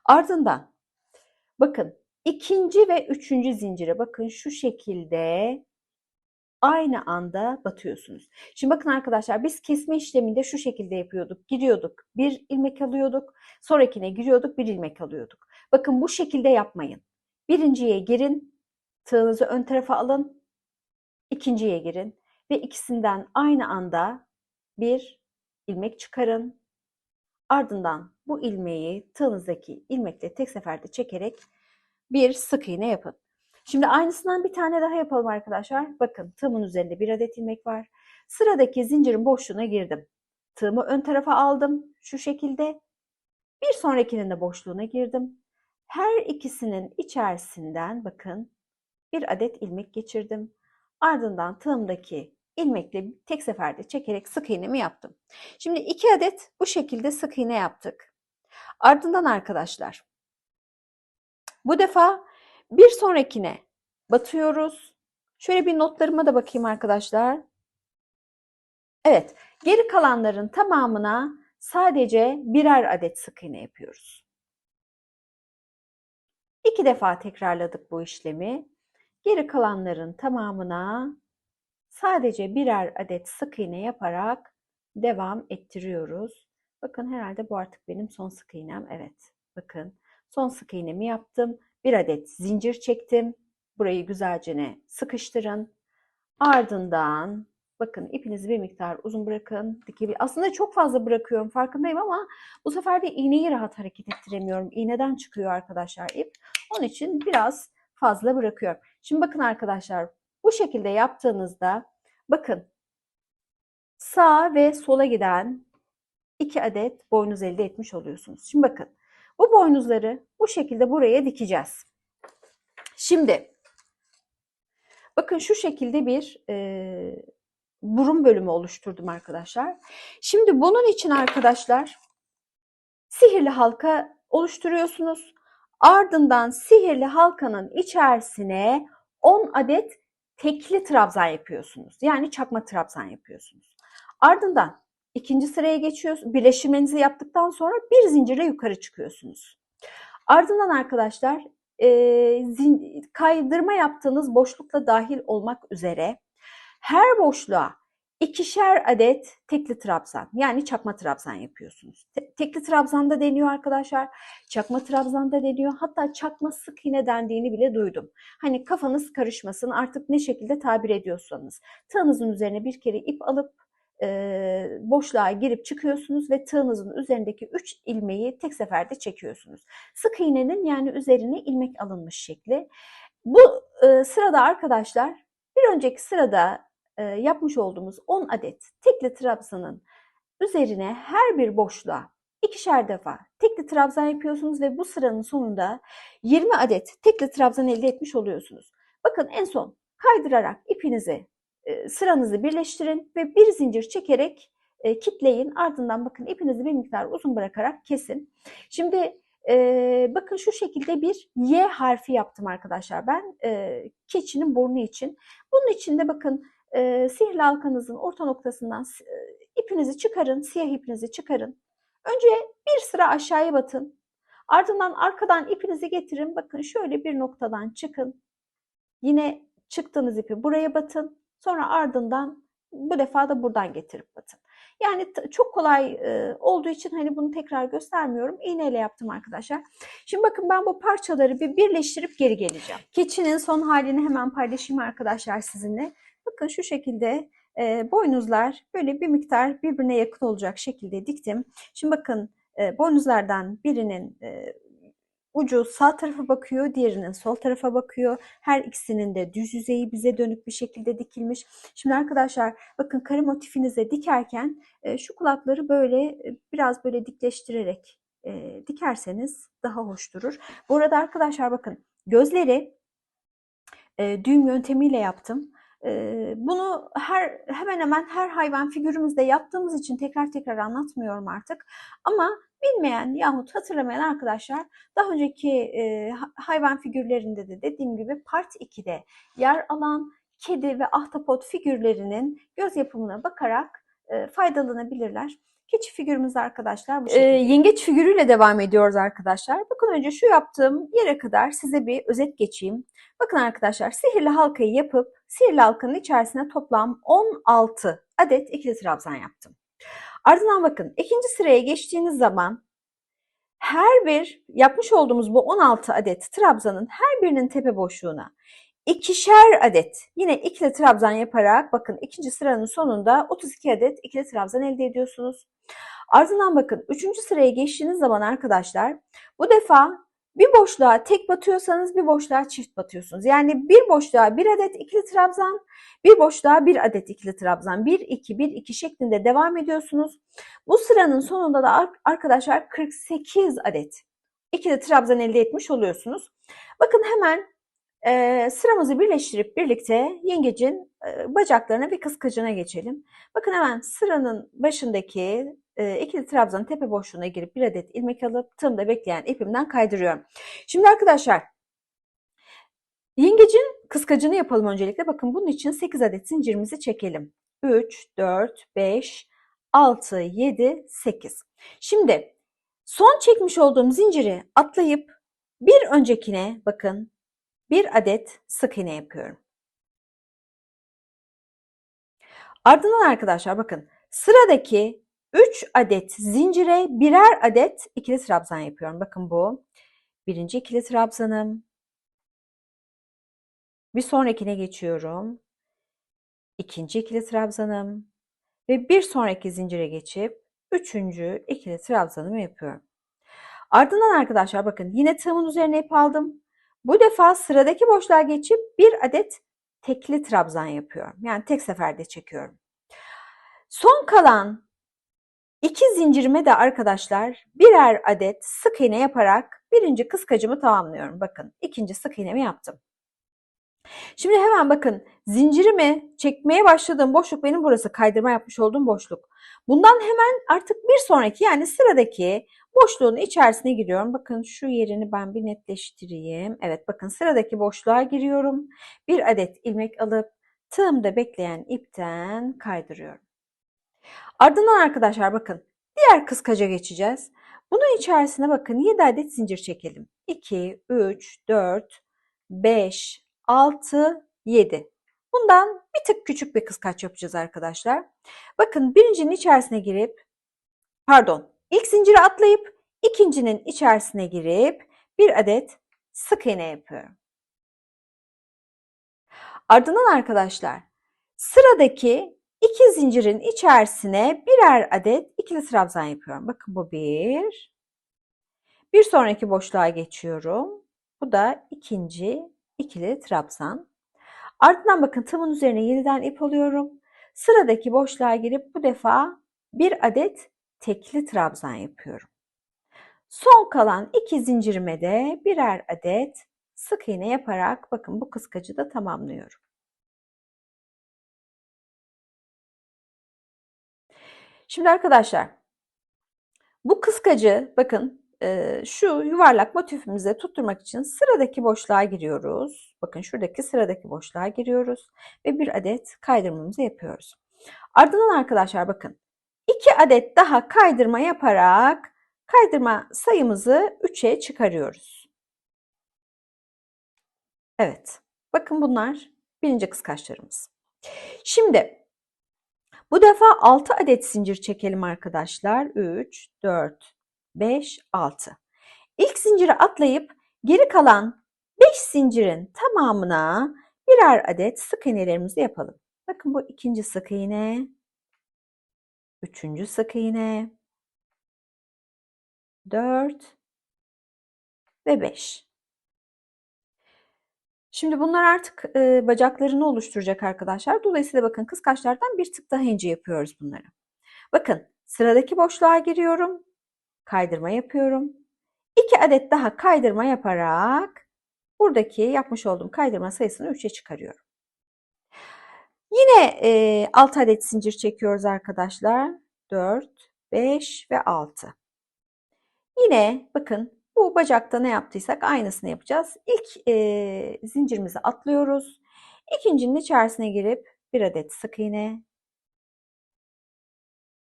Ardından bakın ikinci ve üçüncü zincire bakın şu şekilde aynı anda batıyorsunuz. Şimdi bakın arkadaşlar biz kesme işleminde şu şekilde yapıyorduk. Giriyorduk, bir ilmek alıyorduk. Sonrakine giriyorduk, bir ilmek alıyorduk. Bakın bu şekilde yapmayın. Birinciye girin, tığınızı ön tarafa alın. İkinciye girin. ve ikisinden aynı anda bir ilmek çıkarın. Ardından bu ilmeği tığınızdaki ilmekle tek seferde çekerek bir sık iğne yapın. Şimdi aynısından bir tane daha yapalım arkadaşlar. Bakın tığımın üzerinde bir adet ilmek var. Sıradaki zincirin boşluğuna girdim. Tığımı ön tarafa aldım şu şekilde. Bir sonrakinin de boşluğuna girdim. Her ikisinin içerisinden bakın bir adet ilmek geçirdim. Ardından tığımdaki ilmekle tek seferde çekerek sık iğnemi yaptım. Şimdi 2 adet bu şekilde sık iğne yaptık. Ardından arkadaşlar bu defa bir sonrakine batıyoruz. Şöyle bir notlarıma da bakayım arkadaşlar. Evet, geri kalanların tamamına sadece birer adet sık iğne yapıyoruz. 2 defa tekrarladık bu işlemi. Geri kalanların tamamına sadece birer adet sık iğne yaparak devam ettiriyoruz. Bakın herhalde bu artık benim son sık iğnem. Evet, bakın son sık iğnemi yaptım. Bir adet zincir çektim. Burayı güzelce sıkıştırın. Ardından bakın ipinizi bir miktar uzun bırakın. Aslında çok fazla bırakıyorum farkındayım ama bu sefer de iğneyi rahat hareket ettiremiyorum. İğneden çıkıyor arkadaşlar ip. Onun için biraz fazla bırakıyorum. Şimdi bakın arkadaşlar bu şekilde yaptığınızda bakın sağa ve sola giden 2 adet boynuz elde etmiş oluyorsunuz. Şimdi bakın bu boynuzları bu şekilde buraya dikeceğiz. Şimdi bakın şu şekilde bir burun bölümü oluşturdum arkadaşlar. Şimdi bunun için arkadaşlar sihirli halka oluşturuyorsunuz. Ardından sihirli halkanın içerisine 10 adet tekli trabzan yapıyorsunuz. Yani çakma trabzan yapıyorsunuz. Ardından ikinci sıraya geçiyorsunuz. Birleştirmenizi yaptıktan sonra bir zincirle yukarı çıkıyorsunuz. Ardından arkadaşlar kaydırma yaptığınız boşlukla dahil olmak üzere her boşluğa 2'şer adet tekli trabzan yani çakma trabzan yapıyorsunuz. Tekli trabzan da deniyor arkadaşlar. Çakma trabzan da deniyor. Hatta çakma sık iğne dendiğini bile duydum. Hani kafanız karışmasın artık ne şekilde tabir ediyorsanız. Tığınızın üzerine bir kere ip alıp boşluğa girip çıkıyorsunuz ve tığınızın üzerindeki 3 ilmeği tek seferde çekiyorsunuz. Sık iğnenin yani üzerine ilmek alınmış şekli. Bu sırada arkadaşlar bir önceki sırada yapmış olduğumuz 10 adet tekli trabzanın üzerine her bir boşluğa 2'şer defa tekli trabzan yapıyorsunuz ve bu sıranın sonunda 20 adet tekli trabzan elde etmiş oluyorsunuz. Bakın en son kaydırarak ipinizi sıranızı birleştirin ve bir zincir çekerek kitleyin. Ardından bakın ipinizi bir miktar uzun bırakarak kesin. Şimdi bakın şu şekilde bir Y harfi yaptım arkadaşlar ben keçinin burnu için. Bunun için de bakın sihirli halkanızın orta noktasından ipinizi çıkarın, siyah ipinizi çıkarın. Önce bir sıra aşağıya batın. Ardından arkadan ipinizi getirin. Bakın şöyle bir noktadan çıkın. Yine çıktığınız ipi buraya batın. Sonra ardından bu defa da buradan getirip batın. Yani çok kolay olduğu için hani bunu tekrar göstermiyorum. İğneyle yaptım arkadaşlar. Şimdi bakın ben bu parçaları bir birleştirip geri geleceğim. Keçinin son halini hemen paylaşayım arkadaşlar sizinle. Bakın şu şekilde boynuzlar böyle bir miktar birbirine yakın olacak şekilde diktim. Şimdi bakın boynuzlardan birinin ucu sağ tarafa bakıyor, diğerinin sol tarafa bakıyor. Her ikisinin de düz yüzeyi bize dönük bir şekilde dikilmiş. Şimdi arkadaşlar bakın kare motifinize dikerken şu kulakları böyle biraz böyle dikleştirerek dikerseniz daha hoş durur. Bu arada arkadaşlar bakın gözleri düğüm yöntemiyle yaptım. Bunu hemen hemen her hayvan figürümüzde yaptığımız için tekrar anlatmıyorum artık. Ama bilmeyen yahut hatırlamayan arkadaşlar daha önceki hayvan figürlerinde de dediğim gibi part 2'de yer alan kedi ve ahtapot figürlerinin göz yapımına bakarak faydalanabilirler. Keçi figürümüz arkadaşlar bu şekilde. Yengeç figürüyle devam ediyoruz arkadaşlar. Bakın önce şu yaptığım yere kadar size bir özet geçeyim. Bakın arkadaşlar sihirli halkayı yapıp sihirli halkanın içerisine toplam 16 adet ikili trabzan yaptım. Ardından bakın ikinci sıraya geçtiğiniz zaman her bir yapmış olduğumuz bu 16 adet trabzanın her birinin tepe boşluğuna ikişer adet yine ikili trabzan yaparak bakın ikinci sıranın sonunda 32 adet ikili trabzan elde ediyorsunuz. Ardından bakın 3. sıraya geçtiğiniz zaman arkadaşlar bu defa bir boşluğa tek batıyorsanız bir boşluğa çift batıyorsunuz. Yani bir boşluğa bir adet ikili trabzan, bir boşluğa bir adet ikili trabzan. 1 2 1 2 şeklinde devam ediyorsunuz. Bu sıranın sonunda da arkadaşlar 48 adet ikili trabzan elde etmiş oluyorsunuz. Bakın hemen sıramızı birleştirip birlikte yengecin bacaklarına ve kıskacına geçelim. Bakın hemen sıranın başındaki ikili trabzanın tepe boşluğuna girip bir adet ilmek alıp tığımda bekleyen ipimden kaydırıyorum. Şimdi arkadaşlar yengecin kıskacını yapalım öncelikle. Bakın bunun için 8 adet zincirimizi çekelim. 3, 4, 5, 6, 7, 8. Şimdi son çekmiş olduğum zinciri atlayıp bir öncekine bakın bir adet sık iğne yapıyorum. Ardından arkadaşlar bakın sıradaki 3 adet zincire birer adet ikili trabzan yapıyorum. Bakın bu birinci ikili trabzanım. Bir sonrakine geçiyorum. İkinci ikili trabzanım ve bir sonraki zincire geçip üçüncü ikili trabzanımı yapıyorum. Ardından arkadaşlar bakın yine tığımın üzerine ip aldım. Bu defa sıradaki boşluğa geçip bir adet tekli trabzan yapıyorum. Yani tek seferde çekiyorum. Son kalan 2 zincirime de arkadaşlar birer adet sık iğne yaparak birinci kıskacımı tamamlıyorum. Bakın ikinci sık iğnemi yaptım. Şimdi hemen bakın zincirimi çekmeye başladığım boşluk benim burası, kaydırma yapmış olduğum boşluk. Bundan hemen artık bir sonraki yani sıradaki boşluğun içerisine giriyorum. Bakın şu yerini ben bir netleştireyim. Evet bakın sıradaki boşluğa giriyorum. Bir adet ilmek alıp tığımda bekleyen ipten kaydırıyorum. Ardından arkadaşlar bakın diğer kıskaca geçeceğiz. Bunun içerisine bakın 7 adet zincir çekelim. 2, 3, 4, 5, 6, 7. Bundan bir tık küçük bir kıskaç yapacağız arkadaşlar. Bakın birincinin içerisine girip ilk zinciri atlayıp ikincinin içerisine girip bir adet sık iğne yapıyorum. Ardından arkadaşlar sıradaki 2 zincirin içerisine birer adet ikili trabzan yapıyorum. Bakın bu bir. Bir sonraki boşluğa geçiyorum. Bu da ikinci ikili trabzan. Ardından bakın tığımın üzerine yeniden ip alıyorum. Sıradaki boşluğa girip bu defa bir adet tekli trabzan yapıyorum. Son kalan 2 zincirime de birer adet sık iğne yaparak bakın bu kıskacı da tamamlıyorum. Şimdi arkadaşlar bu kıskacı bakın şu yuvarlak motifimize tutturmak için sıradaki boşluğa giriyoruz. Bakın şuradaki sıradaki boşluğa giriyoruz ve bir adet kaydırmamızı yapıyoruz. Ardından arkadaşlar bakın 2 adet daha kaydırma yaparak kaydırma sayımızı 3'e çıkarıyoruz. Evet bakın bunlar birinci kıskaçlarımız. Şimdi bu defa 6 adet zincir çekelim arkadaşlar. 3, 4, 5, 6. İlk zinciri atlayıp geri kalan 5 zincirin tamamına birer adet sık iğnelerimizi yapalım. Bakın bu ikinci sık iğne, üçüncü sık iğne, 4 ve 5. Şimdi bunlar artık bacaklarını oluşturacak arkadaşlar. Dolayısıyla bakın kıskaçlardan bir tık daha ince yapıyoruz bunları. Bakın sıradaki boşluğa giriyorum. Kaydırma yapıyorum. 2 adet daha kaydırma yaparak buradaki yapmış olduğum kaydırma sayısını 3'e çıkarıyorum. Yine 6 adet zincir çekiyoruz arkadaşlar. 4, 5 ve 6. Yine bakın bu bacakta ne yaptıysak aynısını yapacağız. İlk zincirimizi atlıyoruz. İkincinin içerisine girip bir adet sık iğne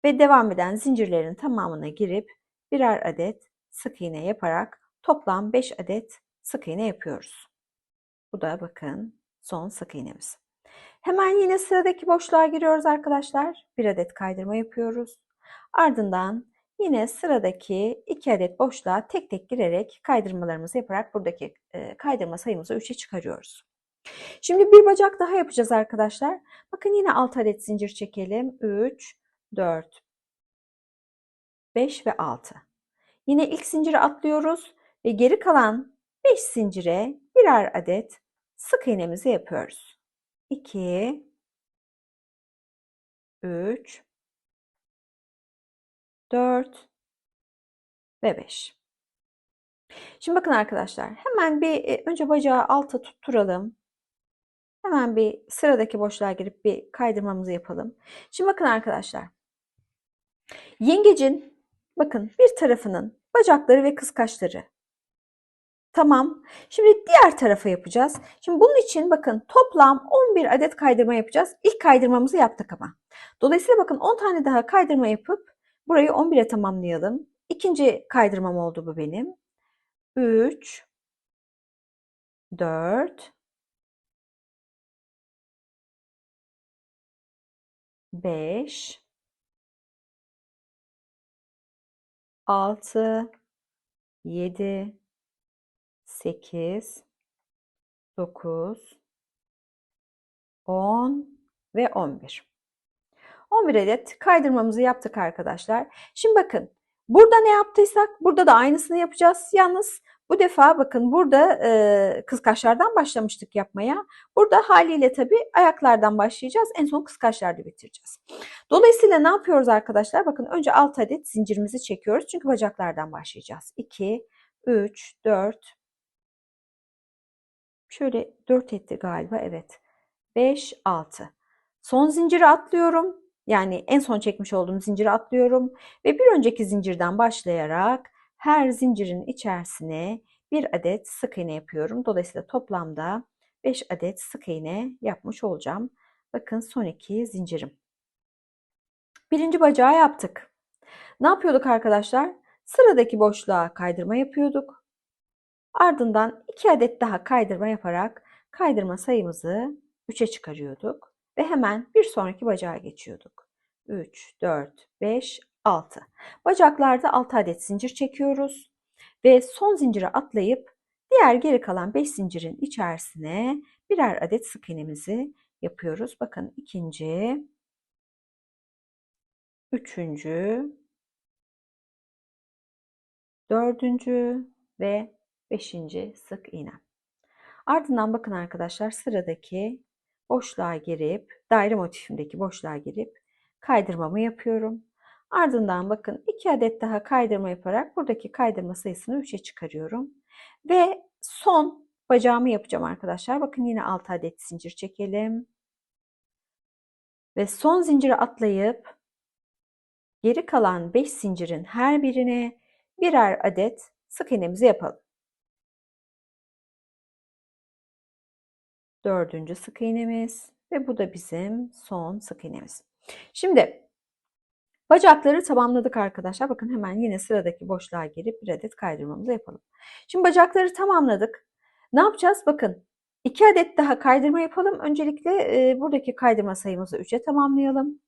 ve devam eden zincirlerin tamamına girip birer adet sık iğne yaparak toplam 5 adet sık iğne yapıyoruz. Bu da bakın son sık iğnemiz. Hemen yine sıradaki boşluğa giriyoruz arkadaşlar. Bir adet kaydırma yapıyoruz. Ardından yine sıradaki 2 adet boşluğa tek tek girerek kaydırmalarımızı yaparak buradaki kaydırma sayımızı 3'e çıkarıyoruz. Şimdi bir bacak daha yapacağız arkadaşlar. Bakın yine 6 adet zincir çekelim. 3, 4, 5 ve 6. Yine ilk zinciri atlıyoruz ve geri kalan 5 zincire birer adet sık iğnemizi yapıyoruz. 2, 3, 4 ve 5. Şimdi bakın arkadaşlar, hemen bir önce bacağı alta tutturalım. Hemen bir sıradaki boşluğa girip bir kaydırmamızı yapalım. Şimdi bakın arkadaşlar, yengecin bakın bir tarafının bacakları ve kıskaçları. Tamam. Şimdi diğer tarafa yapacağız. Şimdi bunun için bakın toplam 11 adet kaydırma yapacağız. İlk kaydırmamızı yaptık ama. Dolayısıyla bakın 10 tane daha kaydırma yapıp burayı 11'e tamamlayalım. İkinci kaydırmam oldu bu benim. 3, 4, 5, 6, 7, 8, 9, 10 ve 11. 11 adet kaydırmamızı yaptık arkadaşlar. Şimdi bakın burada ne yaptıysak burada da aynısını yapacağız. Yalnız bu defa bakın burada kıskaçlardan başlamıştık yapmaya. Burada haliyle tabii ayaklardan başlayacağız. En son kıskaçlarda bitireceğiz. Dolayısıyla ne yapıyoruz arkadaşlar? Bakın önce 6 adet zincirimizi çekiyoruz. Çünkü bacaklardan başlayacağız. 2, 3, 4. Şöyle 4 etti galiba. Evet. 5, 6. Son zinciri atlıyorum. Yani en son çekmiş olduğum zinciri atlıyorum ve bir önceki zincirden başlayarak her zincirin içerisine bir adet sık iğne yapıyorum. Dolayısıyla toplamda 5 adet sık iğne yapmış olacağım. Bakın son iki zincirim. Birinci bacağı yaptık. Ne yapıyorduk arkadaşlar? Sıradaki boşluğa kaydırma yapıyorduk. Ardından 2 adet daha kaydırma yaparak kaydırma sayımızı 3'e çıkarıyorduk ve hemen bir sonraki bacağa geçiyorduk. 3, 4, 5, 6. Bacaklarda 6 adet zincir çekiyoruz ve son zincire atlayıp diğer geri kalan 5 zincirin içerisine birer adet sık iğnemizi yapıyoruz. Bakın ikinci, üçüncü, dördüncü ve beşinci sık iğne. Ardından bakın arkadaşlar sıradaki boşluğa girip daire motifindeki boşluğa girip kaydırmamı yapıyorum. Ardından bakın 2 adet daha kaydırma yaparak buradaki kaydırma sayısını 3'e çıkarıyorum. Ve son bacağımı yapacağım arkadaşlar. Bakın yine 6 adet zincir çekelim. Ve son zinciri atlayıp geri kalan 5 zincirin her birine birer adet sık iğnemizi yapalım. Dördüncü sık iğnemiz ve bu da bizim son sık iğnemiz. Şimdi bacakları tamamladık arkadaşlar. Bakın hemen yine sıradaki boşluğa girip bir adet kaydırmamızı yapalım. Şimdi bacakları tamamladık. Ne yapacağız? Bakın 2 adet daha kaydırma yapalım. Öncelikle buradaki kaydırma sayımızı 3'e tamamlayalım.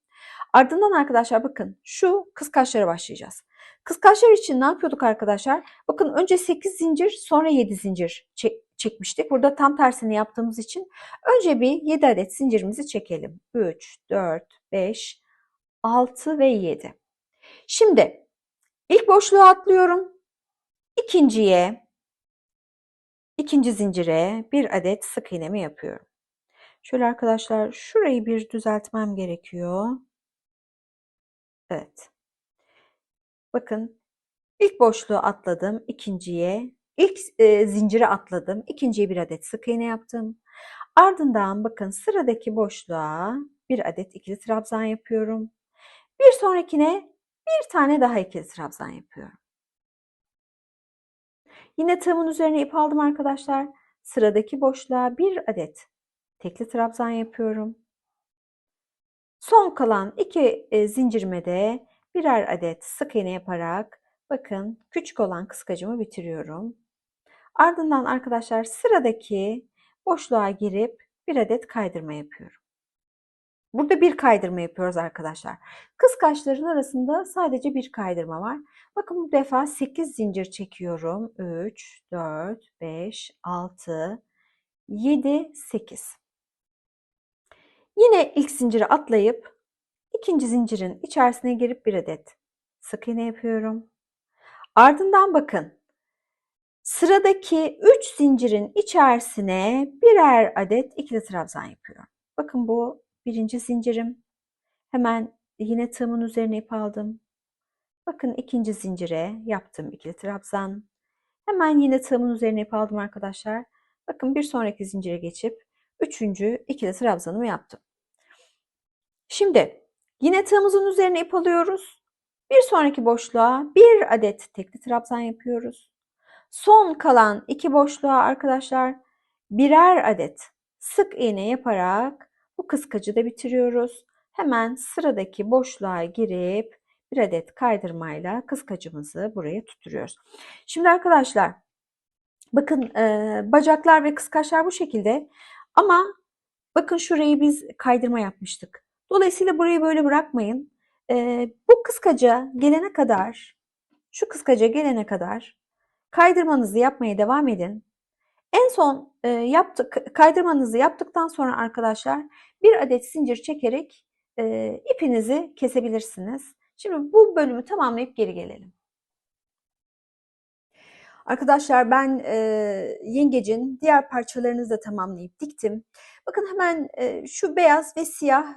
Ardından arkadaşlar bakın şu kıskaçlara başlayacağız. Kıskaçlar için ne yapıyorduk arkadaşlar? Bakın önce 8 zincir sonra 7 zincir çekmiştik. Burada tam tersini yaptığımız için önce bir 7 adet zincirimizi çekelim. 3, 4, 5, 6 ve 7. Şimdi ilk boşluğa atlıyorum. İkinciye, ikinci zincire bir adet sık iğnemi yapıyorum. Şöyle arkadaşlar şurayı bir düzeltmem gerekiyor. Evet. Bakın ilk boşluğu atladım, ikinciye, ilk zincire atladım, ikinciye bir adet sık iğne yaptım. Ardından bakın sıradaki boşluğa bir adet ikili trabzan yapıyorum. Bir sonrakine bir tane daha ikili trabzan yapıyorum. Yine tığımın üzerine ip aldım arkadaşlar. Sıradaki boşluğa bir adet tekli trabzan yapıyorum. Son kalan iki zincirime de birer adet sık iğne yaparak bakın küçük olan kıskacımı bitiriyorum. Ardından arkadaşlar sıradaki boşluğa girip bir adet kaydırma yapıyorum. Burada bir kaydırma yapıyoruz arkadaşlar. Kıskaçların arasında sadece bir kaydırma var. Bakın bu defa 8 zincir çekiyorum. 3, 4, 5, 6, 7, 8. Yine ilk zinciri atlayıp ikinci zincirin içerisine girip bir adet sık iğne yapıyorum. Ardından bakın, sıradaki 3 zincirin içerisine birer adet ikili trabzan yapıyorum. Bakın bu birinci zincirim. Hemen yine tığımın üzerine ip aldım. Bakın ikinci zincire yaptım ikili trabzan. Hemen yine tığımın üzerine ip aldım arkadaşlar. Bakın bir sonraki zincire geçip üçüncü ikili trabzanımı yaptım. Şimdi yine tığımızın üzerine ip alıyoruz. Bir sonraki boşluğa bir adet tekli trabzan yapıyoruz. Son kalan iki boşluğa arkadaşlar birer adet sık iğne yaparak bu kıskacı da bitiriyoruz. Hemen sıradaki boşluğa girip bir adet kaydırmayla kıskacımızı buraya tutturuyoruz. Şimdi arkadaşlar bakın, bacaklar ve kıskaçlar bu şekilde ama bakın şurayı biz kaydırma yapmıştık. Dolayısıyla burayı böyle bırakmayın. Bu kıskaca gelene kadar, şu kıskaca gelene kadar kaydırmanızı yapmaya devam edin. En son kaydırmanızı yaptıktan sonra arkadaşlar bir adet zincir çekerek ipinizi kesebilirsiniz. Şimdi bu bölümü tamamlayıp geri gelelim. Arkadaşlar ben yengecin diğer parçalarını da tamamlayıp diktim. Bakın hemen şu beyaz ve siyah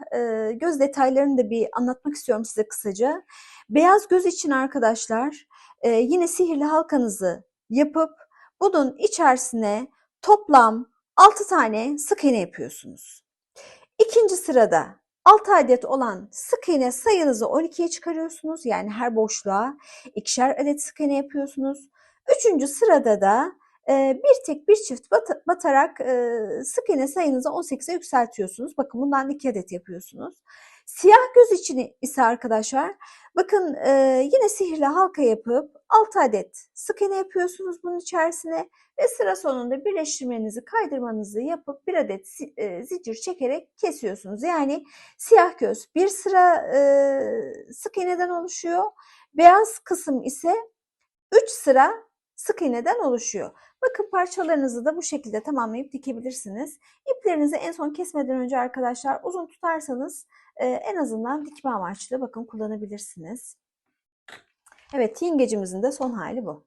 göz detaylarını da bir anlatmak istiyorum size kısaca. Beyaz göz için arkadaşlar yine sihirli halkanızı yapıp bunun içerisine toplam 6 tane sık iğne yapıyorsunuz. İkinci sırada 6 adet olan sık iğne sayınızı 12'ye çıkarıyorsunuz. Yani her boşluğa ikişer adet sık iğne yapıyorsunuz. Üçüncü sırada da bir tek bir çift batarak sık iğne sayınızı 18'e yükseltiyorsunuz. Bakın bundan 2 adet yapıyorsunuz. Siyah göz için ise arkadaşlar bakın yine sihirli halka yapıp 6 adet sık iğne yapıyorsunuz bunun içerisine ve sıra sonunda birleştirmenizi, kaydırmanızı yapıp bir adet zincir çekerek kesiyorsunuz. Yani siyah göz bir sıra sık iğneden oluşuyor. Beyaz kısım ise 3 sıra sık iğneden oluşuyor. Bakın parçalarınızı da bu şekilde tamamlayıp dikebilirsiniz. İplerinizi en son kesmeden önce arkadaşlar uzun tutarsanız en azından dikme amaçlı bakın kullanabilirsiniz. Evet, yengecimizin de son hali bu.